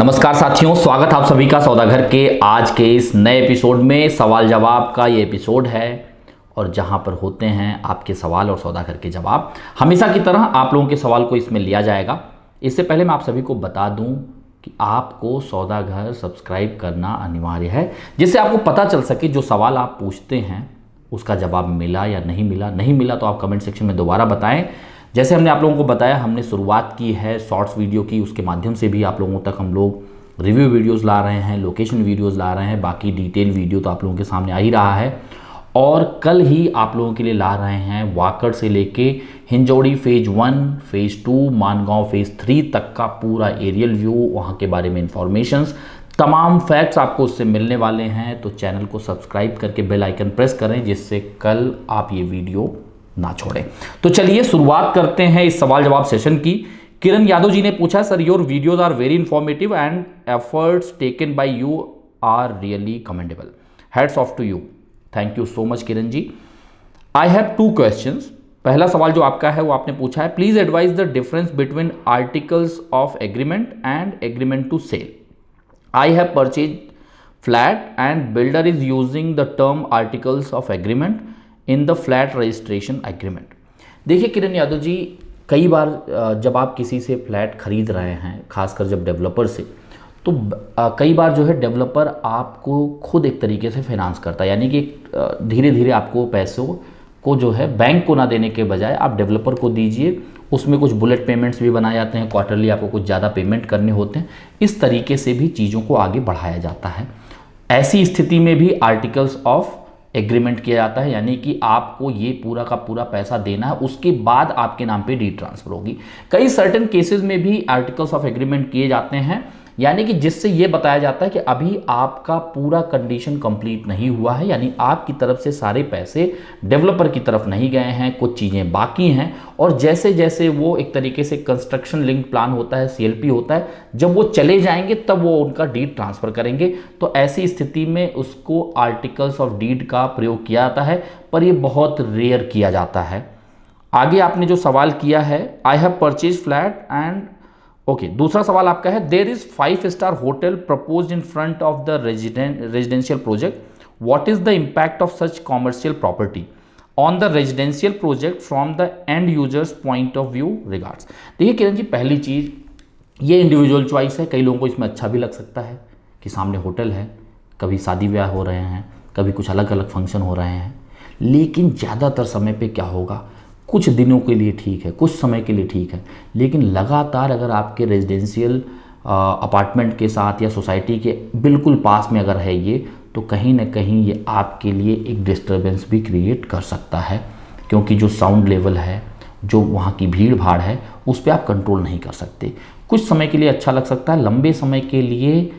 नमस्कार साथियों, स्वागत आप सभी का सौदागर के आज के इस नए एपिसोड में। सवाल जवाब का ये एपिसोड है और जहां पर होते हैं आपके सवाल और सौदागर के जवाब। हमेशा की तरह आप लोगों के सवाल को इसमें लिया जाएगा। इससे पहले मैं आप सभी को बता दूं कि आपको सौदागर सब्सक्राइब करना अनिवार्य है, जिससे आपको पता चल सके जो सवाल आप पूछते हैं उसका जवाब मिला या नहीं मिला। नहीं मिला तो आप कमेंट सेक्शन में दोबारा बताएं। जैसे हमने आप लोगों को बताया, हमने शुरुआत की है शॉर्ट्स वीडियो की, उसके माध्यम से भी आप लोगों तक हम लोग रिव्यू वीडियोस ला रहे हैं, लोकेशन वीडियोस ला रहे हैं। बाकी डिटेल वीडियो तो आप लोगों के सामने आ ही रहा है। और कल ही आप लोगों के लिए ला रहे हैं वाकड़ से लेके हिंजौड़ी फेज 1, फेज 2, मानगांव फेज 3 तक का पूरा एरियल व्यू, वहाँ के बारे में इंफॉर्मेशंस, तमाम फैक्ट्स आपको उससे मिलने वाले हैं। तो चैनल को सब्सक्राइब करके बेल आइकन प्रेस करें, जिससे कल आप ये वीडियो ना छोड़ें। तो चलिए शुरुआत करते हैं इस सवाल जवाब सेशन की। किरण यादव जी ने पूछा, sir your videos are very informative and efforts taken by you are really commendable. Hats off to you. Thank you so much Kiran ji. I have 2 questions. पहला सवाल जो आपका है वो आपने पूछा है, please advise the difference between articles of agreement and agreement to sale. I have purchase flat and builder is using the term articles of agreement in the flat registration agreement. देखिए किरण यादव जी, कई बार जब आप किसी से फ्लैट खरीद रहे हैं, खासकर जब डेवलपर से, तो कई बार जो है डेवलपर आपको खुद एक तरीके से फाइनेंस करता है, यानी कि धीरे धीरे आपको पैसों को जो है बैंक को ना देने के बजाय आप डेवलपर को दीजिए। उसमें कुछ बुलेट पेमेंट्स भी बनाए जाते हैं, क्वार्टरली आपको कुछ ज़्यादा पेमेंट करने होते हैं। इस तरीके से भी चीज़ों को आगे बढ़ाया जाता है। ऐसी स्थिति में भी आर्टिकल्स ऑफ एग्रीमेंट किया जाता है, यानी कि आपको ये पूरा का पूरा पैसा देना है, उसके बाद आपके नाम पे डीड ट्रांसफर होगी। कई सर्टेन केसेस में भी आर्टिकल्स ऑफ एग्रीमेंट किए जाते हैं, यानी कि जिससे ये बताया जाता है कि अभी आपका पूरा कंडीशन कंप्लीट नहीं हुआ है, यानी आपकी तरफ से सारे पैसे डेवलपर की तरफ नहीं गए हैं, कुछ चीज़ें बाकी हैं। और जैसे जैसे वो एक तरीके से कंस्ट्रक्शन लिंक प्लान होता है, सीएलपी होता है, जब वो चले जाएंगे तब वो उनका डीड ट्रांसफ़र करेंगे। तो ऐसी स्थिति में उसको आर्टिकल्स ऑफ डीड का प्रयोग किया जाता है, पर ये बहुत रेयर किया जाता है। आगे आपने जो सवाल किया है, I have purchase flat and okay, दूसरा सवाल आपका है, there is five star hotel proposed in front of the residential project. What is the impact of such commercial property on the residential project from the end users point of view regards. देखिए किरण जी, पहली चीज़, ये individual choice है। कई लोगों को इसमें अच्छा भी लग सकता है कि सामने होटल है, कभी शादी ब्याह हो रहे हैं, कभी कुछ अलग अलग फंक्शन हो रहे हैं। लेकिन ज़्यादातर समय पे क्या होगा, कुछ दिनों के लिए ठीक है, कुछ समय के लिए ठीक है, लेकिन लगातार अगर आपके रेजिडेंशियल अपार्टमेंट के साथ या सोसाइटी के बिल्कुल पास में अगर है ये, तो कहीं ना कहीं ये आपके लिए एक डिस्टर्बेंस भी क्रिएट कर सकता है, क्योंकि जो साउंड लेवल है, जो वहाँ की भीड़ भाड़ है, उस पर आप कंट्रोल नहीं कर सकते। कुछ समय के लिए अच्छा लग सकता है, लंबे समय के लिए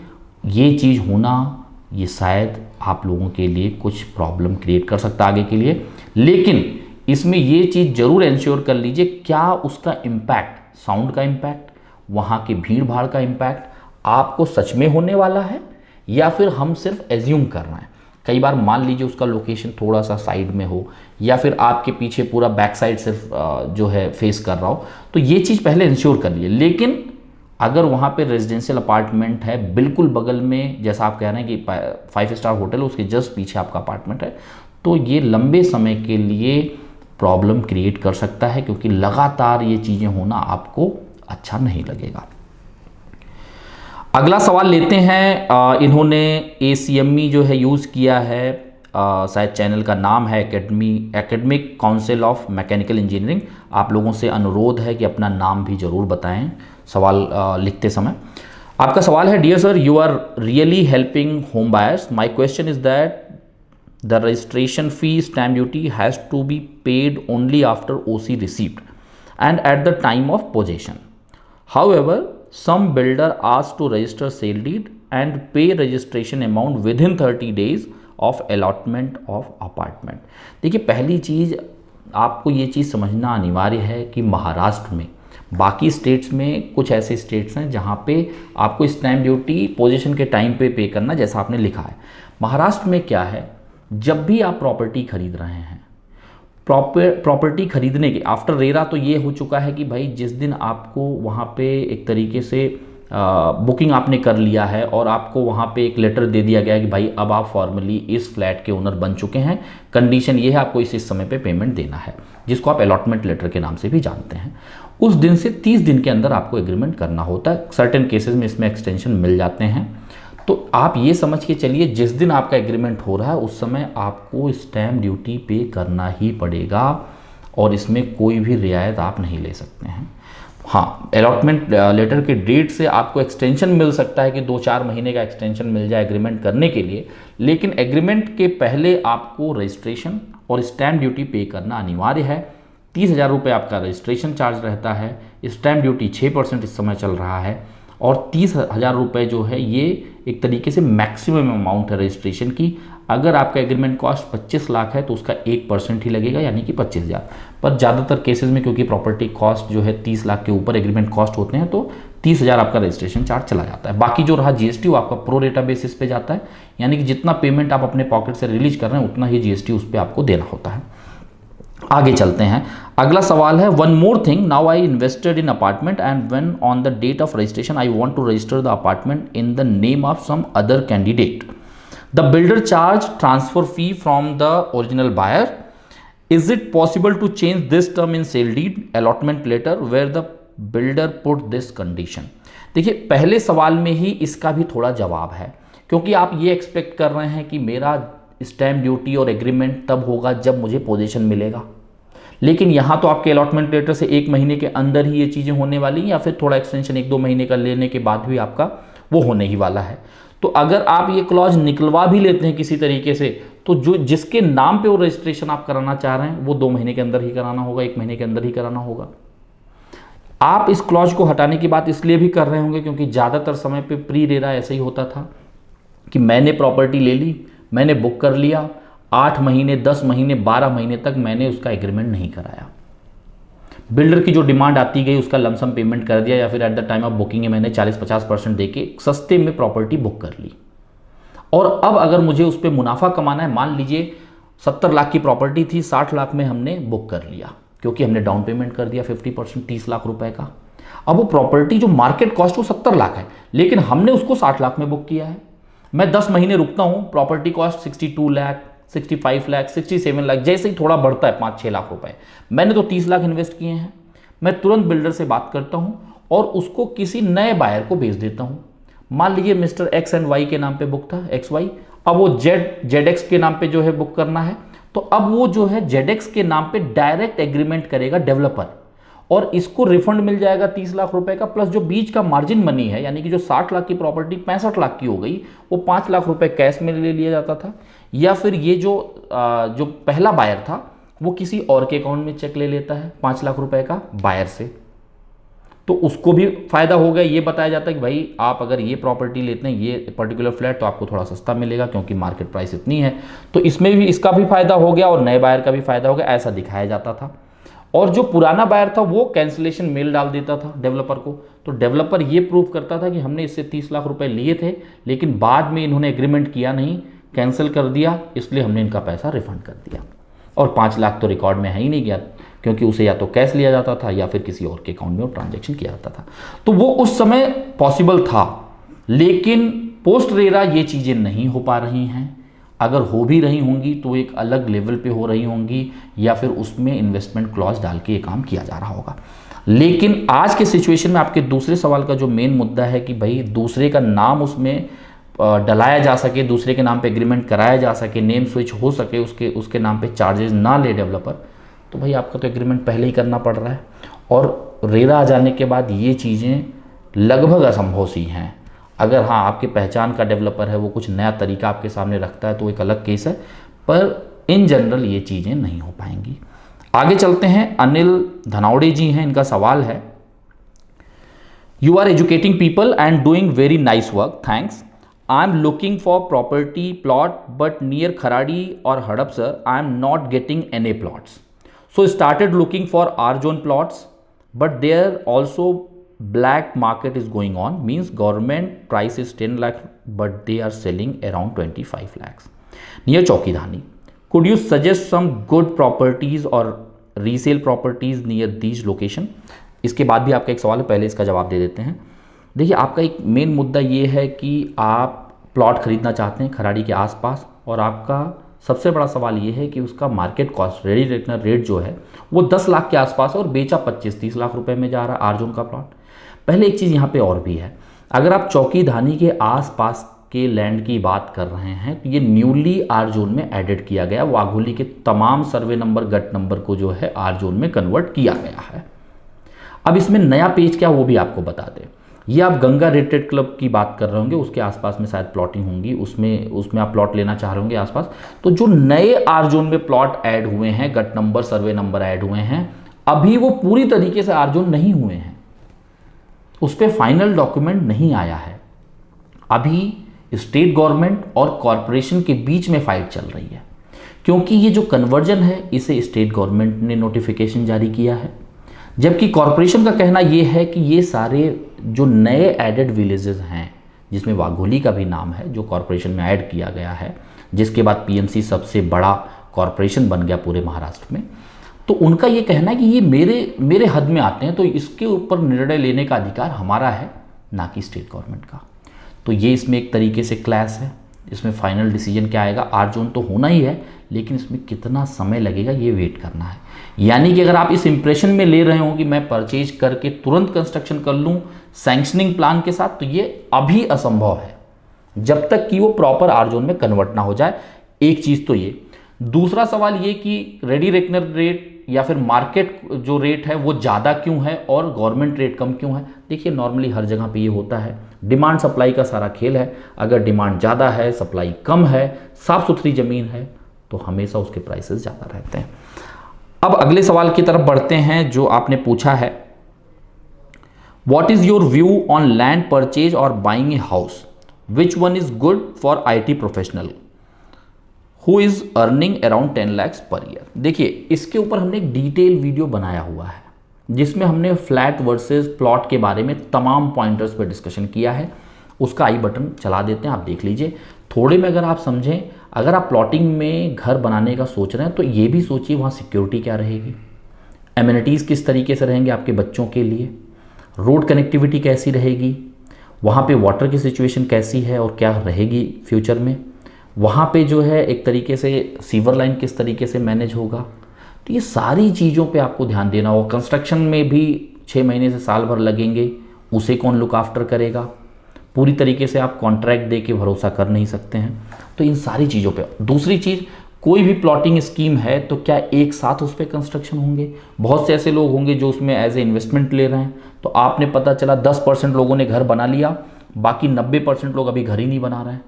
ये चीज़ होना, ये शायद आप लोगों के लिए कुछ प्रॉब्लम क्रिएट कर सकता है आगे के लिए। लेकिन इसमें ये चीज़ जरूर इंश्योर कर लीजिए, क्या उसका इम्पैक्ट, साउंड का इम्पैक्ट, वहाँ की भीड़ भाड़ का इम्पैक्ट आपको सच में होने वाला है या फिर हम सिर्फ एज्यूम कर रहे हैं। कई बार मान लीजिए उसका लोकेशन थोड़ा सा साइड में हो, या फिर आपके पीछे पूरा बैक साइड सिर्फ जो है फेस कर रहा हो, तो ये चीज़ पहले इंश्योर कर लीजिए। लेकिन अगर वहाँ पे रेजिडेंशियल अपार्टमेंट है बिल्कुल बगल में, जैसा आप कह रहे हैं कि 5-स्टार होटल, उसके जस्ट पीछे आपका अपार्टमेंट है, तो ये लंबे समय के लिए प्रॉब्लम क्रिएट कर सकता है, क्योंकि लगातार ये चीज़ें होना आपको अच्छा नहीं लगेगा। अगला सवाल लेते हैं। इन्होंने ACME जो है यूज़ किया है, शायद चैनल का नाम है academic council of mechanical engineering. आप लोगों से अनुरोध है कि अपना नाम भी ज़रूर बताएं सवाल लिखते समय। आपका सवाल है, dear sir, you are really helping home buyers. My question is that the registration fee stamp duty has to be paid only after OC received and at the time of possession. However, some builder asked to register sale deed and pay registration amount within 30 days of allotment of apartment. देखिए, पहली चीज़ आपको ये चीज़ समझना अनिवार्य है कि महाराष्ट्र में, बाकी स्टेट्स में कुछ ऐसे स्टेट्स हैं जहाँ पे आपको स्टैम्प ड्यूटी पोजीशन के टाइम पे करना, जैसा आपने लिखा है। महाराष्ट्र में क्या है, जब भी आप प्रॉपर्टी खरीद रहे हैं, प्रॉपर्टी खरीदने के आफ्टर रेरा तो ये हो चुका है कि भाई जिस दिन आपको वहाँ पे एक तरीके से बुकिंग आपने कर लिया है और आपको वहाँ पे एक लेटर दे दिया गया है कि भाई अब आप फॉर्मली इस फ्लैट के ओनर बन चुके हैं, कंडीशन ये है आपको इस समय पे पेमेंट देना है, जिसको आप अलॉटमेंट लेटर के नाम से भी जानते हैं। उस दिन से 30 दिन के अंदर आपको एग्रीमेंट करना होता है। सर्टेन केसेस में इसमें एक्सटेंशन मिल जाते हैं। तो आप ये समझ के चलिए जिस दिन आपका एग्रीमेंट हो रहा है उस समय आपको स्टैम्प ड्यूटी पे करना ही पड़ेगा और इसमें कोई भी रियायत आप नहीं ले सकते हैं। हाँ, अलॉटमेंट लेटर के डेट से आपको एक्सटेंशन मिल सकता है कि 2-4 महीने का एक्सटेंशन मिल जाए एग्रीमेंट करने के लिए, लेकिन एग्रीमेंट के पहले आपको रजिस्ट्रेशन और स्टैम्प ड्यूटी पे करना अनिवार्य है। 30,000 रुपये आपका रजिस्ट्रेशन चार्ज रहता है, स्टैम्प ड्यूटी 6% इस समय चल रहा है और 30,000 रुपये जो है ये एक तरीके से मैक्सिमम अमाउंट है रजिस्ट्रेशन की। अगर आपका एग्रीमेंट कॉस्ट 25 लाख है तो उसका 1% ही लगेगा, यानी कि 25,000। पर ज़्यादातर केसेस में क्योंकि प्रॉपर्टी कॉस्ट जो है 30 लाख के ऊपर एग्रीमेंट कॉस्ट होते हैं तो 30,000 आपका रजिस्ट्रेशन चार्ज चला जाता है। बाकी जो रहा जीएसटी वो आपका प्रो रेटा बेसिस पे जाता है, यानी कि जितना पेमेंट आप अपने पॉकेट से रिलीज कर रहे हैं उतना ही जीएसटी उस पर आपको देना होता है। आगे चलते हैं। अगला सवाल है, one more thing, now I invested in apartment and when on the date of registration I want to register the apartment in the name of some other candidate, the builder charge transfer fee from the original buyer, is it possible to change this term in sale deed allotment letter where the builder put this condition. देखिए, पहले सवाल में ही इसका भी थोड़ा जवाब है, क्योंकि आप ये एक्सपेक्ट कर रहे हैं कि मेरा स्टैम्प ड्यूटी और एग्रीमेंट तब होगा जब मुझे पोजीशन मिलेगा, लेकिन यहाँ तो आपके अलॉटमेंट लेटर से 1 महीने के अंदर ही ये चीज़ें होने वाली हैं, या फिर थोड़ा एक्सटेंशन 1-2 महीने का लेने के बाद भी आपका वो होने ही वाला है। तो अगर आप ये क्लॉज निकलवा भी लेते हैं किसी तरीके से, तो जो जिसके नाम पे वो रजिस्ट्रेशन आप कराना चाह रहे हैं वो 2 महीने के अंदर ही कराना होगा, 1 महीने के अंदर ही कराना होगा। आप इस क्लॉज को हटाने की बात इसलिए भी कर रहे होंगे क्योंकि ज़्यादातर समय पे प्री रेरा ऐसे ही होता था कि मैंने प्रॉपर्टी ले ली, मैंने बुक कर लिया, 8 महीने, 10 महीने, 12 महीने तक मैंने उसका एग्रीमेंट नहीं कराया। बिल्डर की जो डिमांड आती गई उसका लमसम पेमेंट कर दिया, या फिर at the time of booking मैंने 40-50% देके सस्ते में प्रॉपर्टी बुक कर ली। और अब अगर मुझे उस पर मुनाफा कमाना है, मान लीजिए 70 लाख की प्रॉपर्टी थी, 60 लाख में हमने बुक कर लिया क्योंकि हमने डाउन पेमेंट कर दिया 50%, 30 लाख रुपए का। अब वो प्रॉपर्टी जो मार्केट कॉस्ट वो 70 लाख है, लेकिन हमने उसको 60 लाख में बुक किया है। मैं 10 महीने रुकता हूँ, प्रॉपर्टी कॉस्ट 62 लाख, 65 लाख, 67 लाख, जैसे ही थोड़ा बढ़ता है 5-6 लाख रुपए, मैंने तो 30 लाख इन्वेस्ट किए हैं। मैं तुरंत बिल्डर से बात करता हूँ और उसको किसी नए बायर को भेज देता हूँ। मान लीजिए मिस्टर एक्स एंड वाई के नाम पे बुक था, एक्स वाई, अब वो जेड एक्स के नाम पे जो है बुक करना है, तो अब वो जो है जेड एक्स के नाम पे डायरेक्ट एग्रीमेंट करेगा डेवलपर, और इसको रिफंड मिल जाएगा 30 लाख रुपए का, प्लस जो बीच का मार्जिन मनी है, यानी कि जो 60 लाख की प्रॉपर्टी 65 लाख की हो गई, वो 5 लाख रुपए कैश में ले लिया जाता था, या फिर ये जो पहला बायर था वो किसी और के अकाउंट में चेक ले लेता है 5 लाख रुपए का बायर से, तो उसको भी फायदा हो गया। ये बताया जाता है कि भाई आप अगर ये प्रॉपर्टी लेते हैं, ये पर्टिकुलर फ्लैट, तो आपको थोड़ा सस्ता मिलेगा क्योंकि मार्केट प्राइस इतनी है, तो इसमें भी इसका भी फायदा हो गया और नए बायर का भी फायदा हो गया, ऐसा दिखाया जाता था। और जो पुराना बायर था वो कैंसिलेशन मेल डाल देता था डेवलपर को, तो डेवलपर ये प्रूव करता था कि हमने इससे 30 लाख रुपए लिए थे, लेकिन बाद में इन्होंने एग्रीमेंट किया नहीं, कैंसिल कर दिया, इसलिए हमने इनका पैसा रिफंड कर दिया। और 5 लाख तो रिकॉर्ड में है ही नहीं गया, क्योंकि उसे या तो कैश लिया जाता था या फिर किसी और के अकाउंट में वो ट्रांजैक्शन किया जाता था। तो वो उस समय पॉसिबल था, लेकिन पोस्ट रेरा ये चीज़ें नहीं हो पा रही हैं। अगर हो भी रही होंगी तो एक अलग लेवल पे हो रही होंगी, या फिर उसमें इन्वेस्टमेंट क्लॉज डाल के ये काम किया जा रहा होगा। लेकिन आज के सिचुएशन में आपके दूसरे सवाल का जो मेन मुद्दा है कि भाई दूसरे का नाम उसमें डलाया जा सके, दूसरे के नाम पे एग्रीमेंट कराया जा सके, नेम स्विच हो सके, उसके नाम पे चार्जेस ना ले डेवलपर, तो भाई आपका तो एग्रीमेंट पहले ही करना पड़ रहा है। और रेरा आ जाने के बाद ये चीज़ें लगभग असंभव सी हैं। अगर हाँ आपके पहचान का डेवलपर है, वो कुछ नया तरीका आपके सामने रखता है, तो एक अलग केस है, पर इन जनरल ये चीज़ें नहीं हो पाएंगी। आगे चलते हैं। अनिल धनावड़े जी हैं, इनका सवाल है, you are educating people and doing very nice work, thanks. I am looking for property plot but near Kharadi or Hadapsar I am not getting any plots. So started looking for R zone plots, but there also black market is going on, means government price is 10 lakh but they are selling around 25 lakhs near Chaukidhani. Could you suggest some good properties or resale properties near these location? इसके बाद भी आपका एक सवाल है, पहले इसका जवाब दे देते हैं। देखिए आपका एक मेन मुद्दा ये है कि आप प्लॉट खरीदना चाहते हैं खराड़ी के आसपास, और आपका सबसे बड़ा सवाल ये है कि उसका market cost ready reckoner rate जो है वो 10 लाख के आसपास है और बेचा 25-30 लाख रुपए में जा रहा है आर्जुन का प्लॉट। पहले एक चीज़ यहाँ पे और भी है, अगर आप चौकी धानी के आसपास के लैंड की बात कर रहे हैं तो ये न्यूली आर जोन में एडेड किया गया, वाघोली के तमाम सर्वे नंबर गट नंबर को जो है आर जोन में कन्वर्ट किया गया है। अब इसमें नया पेज क्या वो भी आपको बता दें, ये आप गंगा रेटेड क्लब की बात कर रहे होंगे, उसके आसपास में शायद प्लॉटिंग होंगी, उसमें आप प्लॉट लेना चाह रहे होंगे आसपास। तो जो नए आर जोन में प्लॉट ऐड हुए हैं, गट नंबर सर्वे नंबर ऐड हुए हैं, अभी वो पूरी तरीके से आर जोन नहीं हुए हैं, उस पर फाइनल डॉक्यूमेंट नहीं आया है। अभी स्टेट गवर्नमेंट और कॉरपोरेशन के बीच में फाइट चल रही है, क्योंकि ये जो कन्वर्जन है इसे स्टेट गवर्नमेंट ने नोटिफिकेशन जारी किया है, जबकि कॉरपोरेशन का कहना ये है कि ये सारे जो नए एडेड विलेजेस हैं, जिसमें वाघोली का भी नाम है जो कॉरपोरेशन में ऐड किया गया है, जिसके बाद पीएमसी सबसे बड़ा कॉरपोरेशन बन गया पूरे महाराष्ट्र में, तो उनका ये कहना है कि ये मेरे हद में आते हैं, तो इसके ऊपर निर्णय लेने का अधिकार हमारा है, ना कि स्टेट गवर्नमेंट का। तो ये इसमें एक तरीके से क्लैश है। इसमें फाइनल डिसीजन क्या आएगा, आर जोन तो होना ही है, लेकिन इसमें कितना समय लगेगा ये वेट करना है। यानी कि अगर आप इस इंप्रेशन में ले रहे हो कि मैं परचेज करके तुरंत कंस्ट्रक्शन कर लूँ सैंक्शनिंग प्लान के साथ, तो ये अभी असंभव है जब तक कि वो प्रॉपर आर जोन में कन्वर्ट ना हो जाए। एक चीज़ तो ये। दूसरा सवाल ये कि रेडी रेकनर रेट या फिर मार्केट जो रेट है वो ज़्यादा क्यों है और गवर्नमेंट रेट कम क्यों है। देखिए नॉर्मली हर जगह पे ये होता है, डिमांड सप्लाई का सारा खेल है। अगर डिमांड ज़्यादा है, सप्लाई कम है, साफ़ सुथरी ज़मीन है, तो हमेशा उसके प्राइसेस ज़्यादा रहते हैं। अब अगले सवाल की तरफ बढ़ते हैं जो आपने पूछा है, what is your view on land purchase और buying a house, which one is good for IT professional who is earning around 10 lakhs per year. देखिए इसके ऊपर हमने एक डिटेल वीडियो बनाया हुआ है जिसमें हमने फ्लैट वर्सेस प्लॉट के बारे में तमाम पॉइंटर्स पर डिस्कशन किया है। उसका आई बटन चला देते हैं, आप देख लीजिए। थोड़े में अगर आप समझें, अगर आप प्लॉटिंग में घर बनाने का सोच रहे हैं तो ये भी सोचिए वहाँ सिक्योरिटी क्या रहेगी, एमिनिटीज़ किस तरीके से रहेंगे आपके बच्चों के लिए, रोड कनेक्टिविटी कैसी रहेगी, वहाँ पे वाटर की सिचुएशन कैसी है और क्या रहेगी फ्यूचर में, वहाँ पे जो है एक तरीके से सीवर लाइन किस तरीके से मैनेज होगा। तो ये सारी चीज़ों पे आपको ध्यान देना होगा। कंस्ट्रक्शन में भी 6 महीने से साल भर लगेंगे, उसे कौन लुक आफ्टर करेगा, पूरी तरीके से आप कॉन्ट्रैक्ट दे के भरोसा कर नहीं सकते हैं। तो इन सारी चीज़ों पे। दूसरी चीज़, कोई भी प्लॉटिंग स्कीम है तो क्या एक साथ उस पर कंस्ट्रक्शन होंगे। बहुत से ऐसे लोग होंगे जो उसमें एज ए इन्वेस्टमेंट ले रहे हैं, तो आपने पता चला 10% लोगों ने घर बना लिया, बाकी 90% लोग अभी घर ही नहीं बना रहे हैं।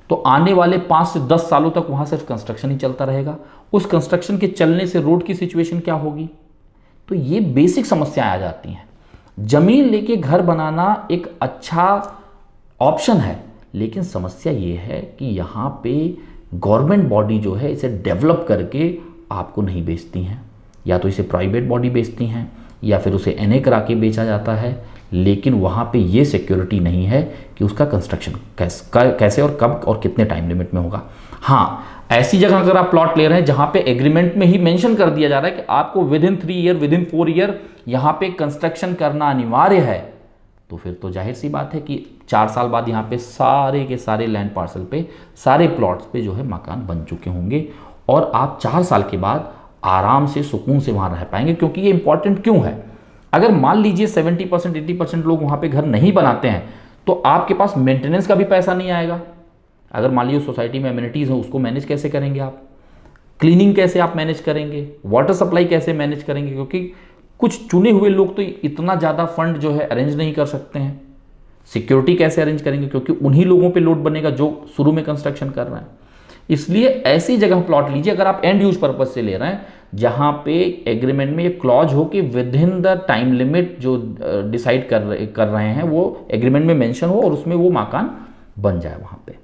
तो आने वाले 5 से 10 सालों तक वहाँ सिर्फ कंस्ट्रक्शन ही चलता रहेगा। उस कंस्ट्रक्शन के चलने से रोड की सिचुएशन क्या होगी। तो ये बेसिक समस्याएं आ जाती हैं। ज़मीन लेके घर बनाना एक अच्छा ऑप्शन है, लेकिन समस्या ये है कि यहाँ पे गवर्नमेंट बॉडी जो है इसे डेवलप करके आपको नहीं बेचती हैं, या तो इसे प्राइवेट बॉडी बेचती हैं या फिर उसे NA करा के बेचा जाता है, लेकिन वहाँ पे ये सिक्योरिटी नहीं है कि उसका कंस्ट्रक्शन कैसे और कब और कितने टाइम लिमिट में होगा। हाँ, ऐसी जगह अगर आप प्लॉट ले रहे हैं जहाँ पे एग्रीमेंट में ही मेंशन कर दिया जा रहा है कि आपको विदिन 3 ईयर विदिन 4 ईयर यहाँ पे कंस्ट्रक्शन करना अनिवार्य है, तो फिर तो जाहिर सी बात है कि 4 साल बाद यहाँ पे सारे के सारे लैंड पार्सल पे, सारे प्लॉट्स पे जो है मकान बन चुके होंगे और आप 4 साल के बाद आराम से सुकून से वहाँ रह पाएंगे। क्योंकि ये इंपॉर्टेंट क्यों है, अगर मान लीजिए 70% 80% लोग वहाँ पे घर नहीं बनाते हैं तो आपके पास मेंटेनेंस का भी पैसा नहीं आएगा। अगर मान लीजिए सोसाइटी में एमिनिटीज़ हैं, उसको मैनेज कैसे करेंगे आप, क्लीनिंग कैसे आप मैनेज करेंगे, वाटर सप्लाई कैसे मैनेज करेंगे, क्योंकि कुछ चुने हुए लोग तो इतना ज़्यादा फंड जो है अरेंज नहीं कर सकते हैं। सिक्योरिटी कैसे अरेंज करेंगे, क्योंकि उन्हीं लोगों पे लोड बनेगा जो शुरू में कंस्ट्रक्शन कर रहे हैं। इसलिए ऐसी जगह प्लॉट लीजिए अगर आप एंड यूज पर्पज से ले रहे हैं, जहाँ पे एग्रीमेंट में ये क्लॉज हो कि with in the time limit जो डिसाइड कर रहे हैं वो एग्रीमेंट में मेंशन हो और उसमें वो मकान बन जाए वहाँ पे।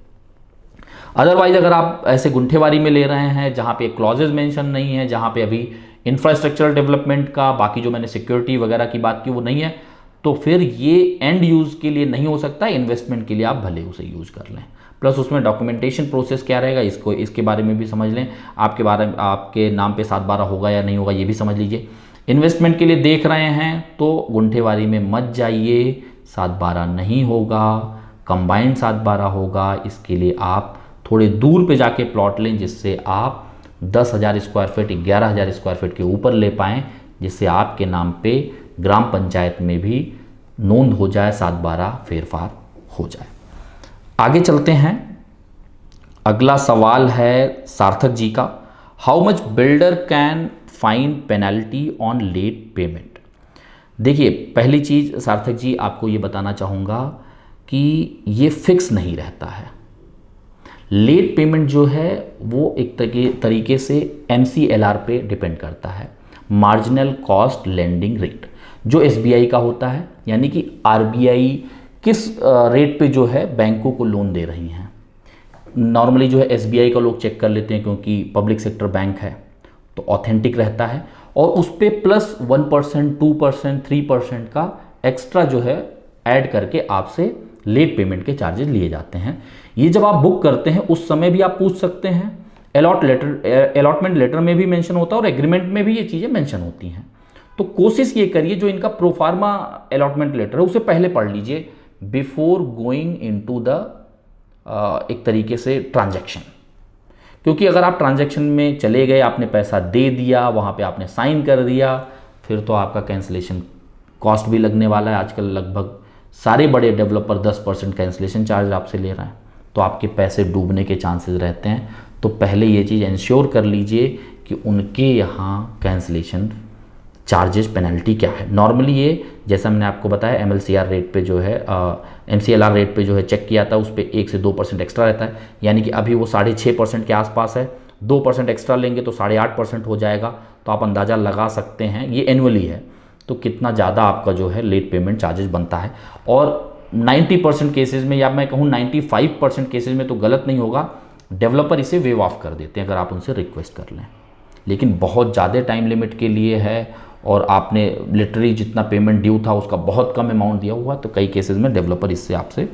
अदरवाइज अगर आप ऐसे गुंठेवारी में ले रहे हैं जहाँ पे क्लॉजेज मेंशन नहीं है, जहाँ पे अभी इंफ्रास्ट्रक्चरल डेवलपमेंट का बाकी जो मैंने सिक्योरिटी वगैरह की बात की वो नहीं है, तो फिर ये एंड यूज़ के लिए नहीं हो सकता। इन्वेस्टमेंट के लिए आप भले उसे यूज़ कर लें। प्लस उसमें डॉक्यूमेंटेशन प्रोसेस क्या रहेगा इसके बारे में भी समझ लें। आपके नाम पे 7/12 होगा या नहीं होगा ये भी समझ लीजिए। इन्वेस्टमेंट के लिए देख रहे हैं तो गुंठेवारी में मत जाइए, 7/12 नहीं होगा, कंबाइंड 7/12 होगा। इसके लिए आप थोड़े दूर पे जाके प्लॉट लें, जिससे आप 10,000 स्क्वायर फीट 11,000 स्क्वायर फीट के ऊपर ले पाएँ, जिससे आपके नाम पे ग्राम पंचायत में भी नोंद हो जाए, 7/12 फेरफार हो जाए। आगे चलते हैं। अगला सवाल है सार्थक जी का, how much builder can fine penalty on late payment. देखिए, पहली चीज़ सार्थक जी आपको ये बताना चाहूँगा कि ये फिक्स नहीं रहता है। लेट पेमेंट जो है वो एक तरीके से MCLR पे डिपेंड करता है, मार्जिनल कॉस्ट लेंडिंग रेट, जो SBI का होता है, यानी कि RBI किस रेट पे जो है बैंकों को लोन दे रही हैं। नॉर्मली जो है SBI का लोग चेक कर लेते हैं, क्योंकि पब्लिक सेक्टर बैंक है तो ऑथेंटिक रहता है, और उस पर प्लस 1%, 2%, 3% का एक्स्ट्रा जो है ऐड करके आपसे लेट पेमेंट के चार्जेस लिए जाते हैं। ये जब आप बुक करते हैं उस समय भी आप पूछ सकते हैं, अलॉटमेंट लेटर में भी मेंशन होता है और एग्रीमेंट में भी ये चीज़ें मेंशन होती हैं। तो कोशिश ये करिए, जो इनका प्रोफार्मा अलॉटमेंट लेटर है उसे पहले पढ़ लीजिए बिफोर गोइंग इनटू द एक तरीके से ट्रांजैक्शन। क्योंकि अगर आप ट्रांजैक्शन में चले गए, आपने पैसा दे दिया, वहाँ पे आपने साइन कर दिया, फिर तो आपका कैंसिलेशन कॉस्ट भी लगने वाला है। आजकल लगभग सारे बड़े डेवलपर 10% कैंसिलेशन चार्ज आपसे ले रहे हैं, तो आपके पैसे डूबने के चांसेस रहते हैं। तो पहले ये चीज़ इंश्योर कर लीजिए कि उनके यहाँ कैंसिलेशन चार्जेस पेनल्टी क्या है। नॉर्मली ये, जैसा मैंने आपको बताया, MLCR रेट पे जो है MCLR रेट पे जो है चेक किया था, उस पर 1 से 2% एक्स्ट्रा रहता है, यानी कि अभी वो 6.5% के आसपास है। 2% एक्स्ट्रा लेंगे तो 8.5% हो जाएगा। तो आप अंदाज़ा लगा सकते हैं, ये एनुअली है, तो कितना ज़्यादा आपका जो है लेट पेमेंट चार्जेस बनता है। और 90% केसेस में, या मैं कहूँ 95% केसेस में तो गलत नहीं होगा, डेवलपर इसे वेव ऑफ कर देते हैं अगर आप उनसे रिक्वेस्ट कर लें। लेकिन बहुत ज़्यादा टाइम लिमिट के लिए है और आपने लिटरली जितना पेमेंट ड्यू था उसका बहुत कम अमाउंट दिया हुआ, तो कई केसेस में डेवलपर इससे आपसे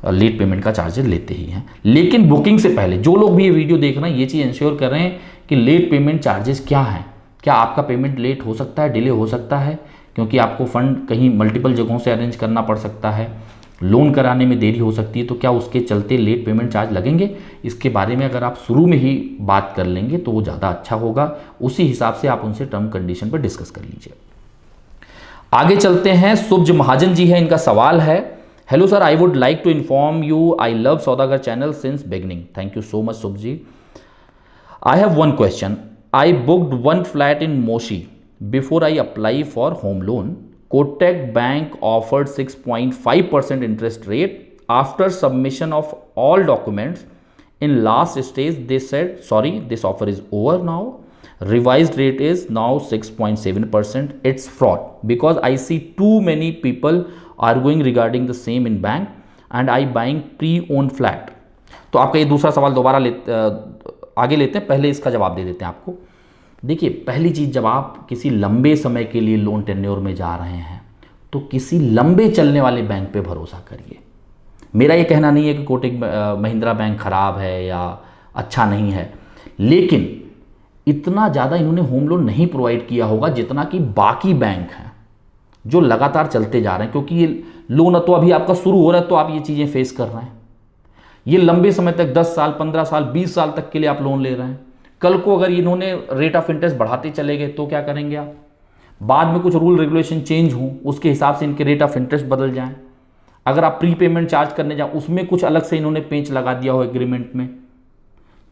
लेट पेमेंट का चार्जेस लेते ही हैं। लेकिन बुकिंग से पहले जो लोग भी ये वीडियो देख रहे हैं, ये चीज़ इंश्योर कर रहे हैं कि लेट पेमेंट चार्जेस क्या हैं। क्या आपका पेमेंट लेट हो सकता है, डिले हो सकता है, क्योंकि आपको फंड कहीं मल्टीपल जगहों से अरेंज करना पड़ सकता है, लोन कराने में देरी हो सकती है, तो क्या उसके चलते लेट पेमेंट चार्ज लगेंगे। इसके बारे में अगर आप शुरू में ही बात कर लेंगे तो वो ज़्यादा अच्छा होगा। उसी हिसाब से आप उनसे टर्म कंडीशन पर डिस्कस कर लीजिए। आगे चलते हैं। सुब्ज महाजन जी है, इनका सवाल है, hello sir, I would like to inform you I love Saudagar channel since beginning. Thank you so much सुब्ज ji. I have one question. I booked one flat in Moshi before I apply for home loan. Kotak Bank offered 6.5% interest rate. After submission of all documents in last stage, they said, sorry, this offer is over now. Revised rate is now 6.7%. It's fraud because I see too many people arguing regarding the same in bank and I buying pre-owned flat. तो आपका ये दूसरा सवाल दोबारा आगे लेते हैं, पहले इसका जवाब दे देते हैं आपको। देखिए, पहली चीज़, जब आप किसी लंबे समय के लिए लोन टेन्योर में जा रहे हैं तो किसी लंबे चलने वाले बैंक पे भरोसा करिए। मेरा ये कहना नहीं है कि कोटक महिंद्रा बैंक ख़राब है या अच्छा नहीं है, लेकिन इतना ज़्यादा इन्होंने होम लोन नहीं प्रोवाइड किया होगा जितना कि बाकी बैंक हैं जो लगातार चलते जा रहे हैं, क्योंकि ये लोन तो अभी आपका शुरू हो रहा है तो आप ये चीज़ें फेस कर रहे हैं। ये लंबे समय तक 10 साल, 15 साल, 20 साल तक के लिए आप लोन ले रहे हैं। कल को अगर इन्होंने रेट ऑफ इंटरेस्ट बढ़ाते चले गए तो क्या करेंगे आप? बाद में कुछ रूल रेगुलेशन चेंज हो, उसके हिसाब से इनके रेट ऑफ इंटरेस्ट बदल जाएं। अगर आप प्री पेमेंट चार्ज करने जाओ, उसमें कुछ अलग से इन्होंने पेंच लगा दिया हो एग्रीमेंट में।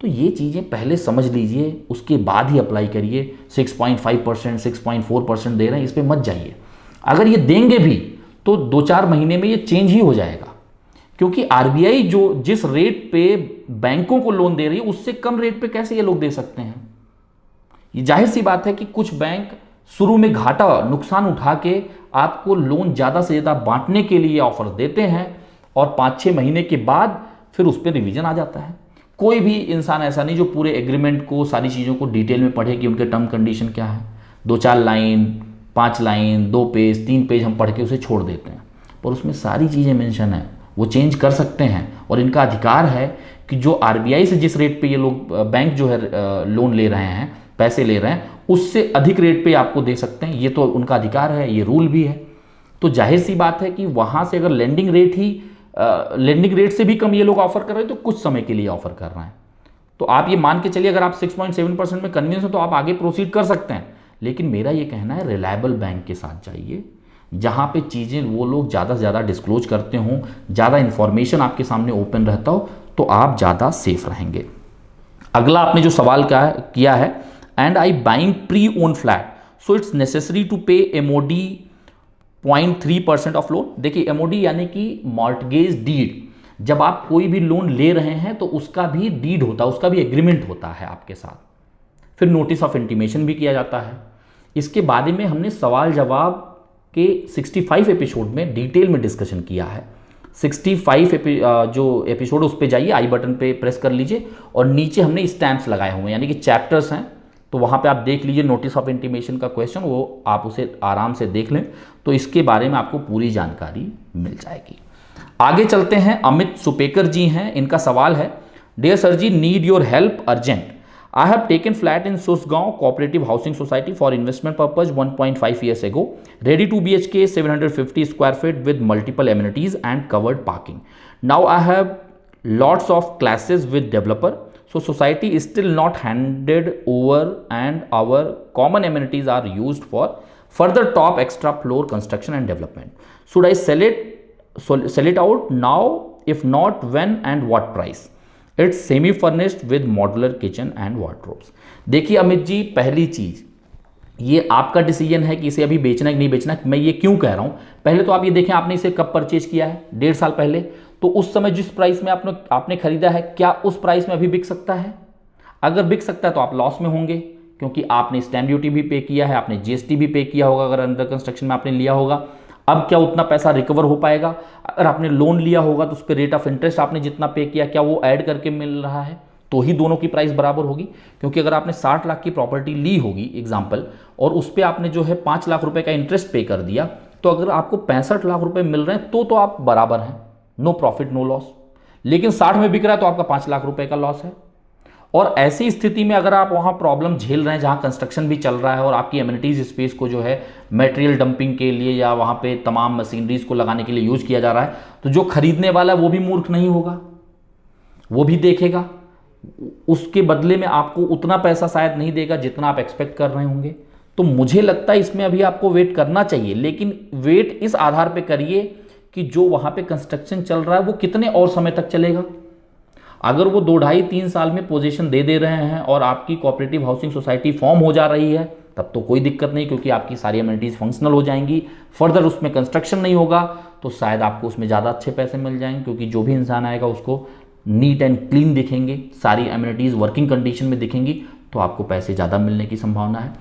तो ये चीज़ें पहले समझ लीजिए, उसके बाद ही अप्लाई करिए। 6.5%, 6.4% दे रहे हैं, इस पर मत जाइए। अगर ये देंगे भी तो 2-4 महीने में ये चेंज ही हो जाएगा, क्योंकि RBI जो जिस रेट पे बैंकों को लोन दे रही है उससे कम रेट पे कैसे ये लोग दे सकते हैं। ये जाहिर सी बात है कि कुछ बैंक शुरू में घाटा, नुकसान उठा के आपको लोन ज़्यादा से ज़्यादा बांटने के लिए ऑफर देते हैं और 5-6 महीने के बाद फिर उस पर रिवीजन आ जाता है। कोई भी इंसान ऐसा नहीं जो पूरे एग्रीमेंट को, सारी चीज़ों को डिटेल में पढ़े कि उनके टर्म कंडीशन क्या है। 2-4 लाइन, 5 लाइन, 2 पेज, 3 पेज हम पढ़ के उसे छोड़ देते हैं, पर उसमें सारी चीज़ें मेंशन है, वो चेंज कर सकते हैं और इनका अधिकार है कि जो RBI से जिस रेट पे ये लोग बैंक जो है लोन ले रहे हैं, पैसे ले रहे हैं, उससे अधिक रेट पे आपको दे सकते हैं। ये तो उनका अधिकार है, ये रूल भी है। तो जाहिर सी बात है कि वहाँ से अगर लेंडिंग रेट से भी कम ये लोग ऑफर कर रहे हैं तो कुछ समय के लिए ऑफर कर रहे हैं। तो आप ये मान के चलिए अगर आप 6.7% में कन्विंस हो तो आप आगे प्रोसीड कर सकते हैं। लेकिन मेरा ये कहना है रिलायबल बैंक के साथ जाइए, जहाँ पे चीज़ें वो लोग ज़्यादा से ज़्यादा डिस्क्लोज करते हों, ज़्यादा इन्फॉर्मेशन आपके सामने ओपन रहता हो, तो आप ज़्यादा सेफ रहेंगे। अगला आपने जो सवाल किया है, and I buying pre own flat so it's necessary to pay MOD 0.3% of loan. देखिए MOD यानी कि मॉर्टगेज डीड, जब आप कोई भी लोन ले रहे हैं तो उसका भी डीड होता है, उसका भी एग्रीमेंट होता है आपके साथ, फिर नोटिस ऑफ इंटीमेशन भी किया जाता है। इसके बारे में हमने सवाल जवाब के 65 एपिसोड में डिटेल में डिस्कशन किया है। 65 जो एपिसोड उस पर जाइए, आई बटन पे प्रेस कर लीजिए और नीचे हमने स्टैम्प्स लगाए हुए हैं यानी कि चैप्टर्स हैं, तो वहाँ पे आप देख लीजिए नोटिस ऑफ इंटीमेशन का क्वेश्चन, वो आप उसे आराम से देख लें तो इसके बारे में आपको पूरी जानकारी मिल जाएगी। आगे चलते हैं, अमित सुपेकर जी हैं, इनका सवाल है, dear sir ji, need your help urgent. I have taken flat in Susgaon Cooperative Housing Society for investment purpose 1.5 years ago. Ready to BHK 750 square feet with multiple amenities and covered parking. Now I have lots of classes with developer. So society is still not handed over and our common amenities are used for further top extra floor construction and development. Should I sell it out now? If not, when and what price? It's semi furnished with modular kitchen and wardrobes. देखिए अमित जी, पहली चीज़ ये आपका decision है कि इसे अभी बेचना है कि नहीं बेचना। मैं ये क्यों कह रहा हूँ, पहले तो आप ये देखें आपने इसे कब परचेज किया है, 1.5 साल पहले। तो उस समय जिस प्राइस में आपने खरीदा है, क्या उस प्राइस में अभी बिक सकता है? अगर बिक सकता है तो आप लॉस में होंगे, क्योंकि आपने स्टैम्प ड्यूटी भी पे किया है, आपने GST भी पे किया होगा अगर अंडर कंस्ट्रक्शन में आपने लिया होगा। अब क्या उतना पैसा रिकवर हो पाएगा? अगर आपने लोन लिया होगा तो उस पर रेट ऑफ इंटरेस्ट आपने जितना पे किया, क्या वो ऐड करके मिल रहा है? तो ही दोनों की प्राइस बराबर होगी। क्योंकि अगर आपने 60 लाख की प्रॉपर्टी ली होगी एग्जाम्पल, और उस पर आपने जो है 5 लाख रुपए का इंटरेस्ट पे कर दिया, तो अगर आपको 65 लाख रुपए मिल रहे हैं तो आप बराबर हैं, नो प्रॉफिट नो लॉस। लेकिन 60 में बिक रहा है तो आपका 5 लाख रुपए का लॉस है। और ऐसी स्थिति में अगर आप वहाँ प्रॉब्लम झेल रहे हैं जहाँ कंस्ट्रक्शन भी चल रहा है और आपकी एमिनिटीज स्पेस को जो है मटेरियल डंपिंग के लिए या वहाँ पे तमाम मशीनरीज को लगाने के लिए यूज किया जा रहा है, तो जो खरीदने वाला है वो भी मूर्ख नहीं होगा, वो भी देखेगा, उसके बदले में आपको उतना पैसा शायद नहीं देगा जितना आप एक्सपेक्ट कर रहे होंगे। तो मुझे लगता है इसमें अभी आपको वेट करना चाहिए, लेकिन वेट इस आधार पर करिए कि जो वहाँ पर कंस्ट्रक्शन चल रहा है वो कितने और समय तक चलेगा। अगर वो 2-2.5-3 साल में पोजीशन दे रहे हैं और आपकी कोऑपरेटिव हाउसिंग सोसाइटी फॉर्म हो जा रही है, तब तो कोई दिक्कत नहीं, क्योंकि आपकी सारी एमिनिटीज़ फंक्शनल हो जाएंगी। फर्दर उसमें कंस्ट्रक्शन नहीं होगा तो शायद आपको उसमें ज़्यादा अच्छे पैसे मिल जाएंगे, क्योंकि जो भी इंसान आएगा उसको नीट एंड क्लीन दिखेंगे, सारी एमिनिटीज़ वर्किंग कंडीशन में दिखेंगी, तो आपको पैसे ज़्यादा मिलने की संभावना है।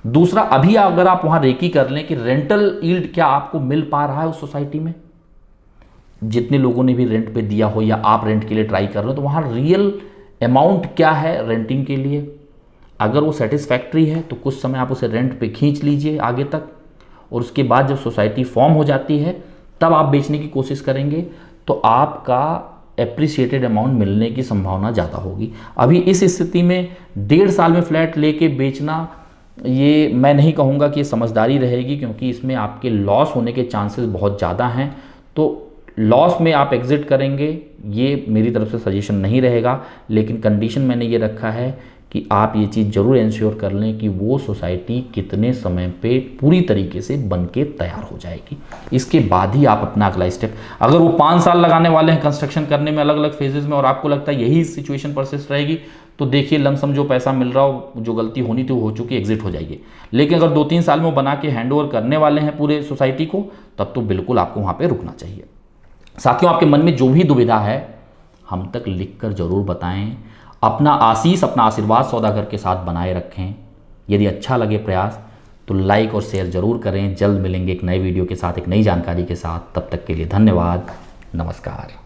दूसरा, अभी अगर आप वहाँ रेकी कर लें कि रेंटल यील्ड क्या आपको मिल पा रहा है उस सोसाइटी में, जितने लोगों ने भी रेंट पे दिया हो या आप रेंट के लिए ट्राई कर रहे हो, तो वहाँ रियल अमाउंट क्या है रेंटिंग के लिए। अगर वो सेटिस्फैक्ट्री है तो कुछ समय आप उसे रेंट पे खींच लीजिए आगे तक, और उसके बाद जब सोसाइटी फॉर्म हो जाती है तब आप बेचने की कोशिश करेंगे तो आपका एप्रिसिएटेड अमाउंट मिलने की संभावना ज़्यादा होगी। अभी इस स्थिति में 1.5 साल में फ्लैट लेके बेचना, ये मैं नहीं कहूँगा कि ये समझदारी रहेगी, क्योंकि इसमें आपके लॉस होने के चांसेस बहुत ज़्यादा हैं। तो लॉस में आप एग्जिट करेंगे, ये मेरी तरफ से सजेशन नहीं रहेगा। लेकिन कंडीशन मैंने ये रखा है कि आप ये चीज़ ज़रूर इंश्योर कर लें कि वो सोसाइटी कितने समय पे पूरी तरीके से बन के तैयार हो जाएगी, इसके बाद ही आप अपना अगला स्टेप। अगर वो 5 साल लगाने वाले हैं कंस्ट्रक्शन करने में अलग अलग फेजेज़ में और आपको लगता है यही सिचुएशन परसिस्ट रहेगी, तो देखिए लमसम जो पैसा मिल रहा हो, जो गलती होनी थी हो चुकी, एग्जिट हो जाइए। लेकिन अगर 2-3 साल में वो बना के हैंड ओवर करने वाले हैं पूरे सोसाइटी को, तब तो बिल्कुल आपको वहाँ पर रुकना चाहिए। साथियों, आपके मन में जो भी दुविधा है हम तक लिखकर जरूर बताएं। अपना आशीष, अपना आशीर्वाद सौदागर के साथ बनाए रखें। यदि अच्छा लगे प्रयास तो लाइक और शेयर जरूर करें। जल्द मिलेंगे एक नए वीडियो के साथ, एक नई जानकारी के साथ। तब तक के लिए धन्यवाद, नमस्कार।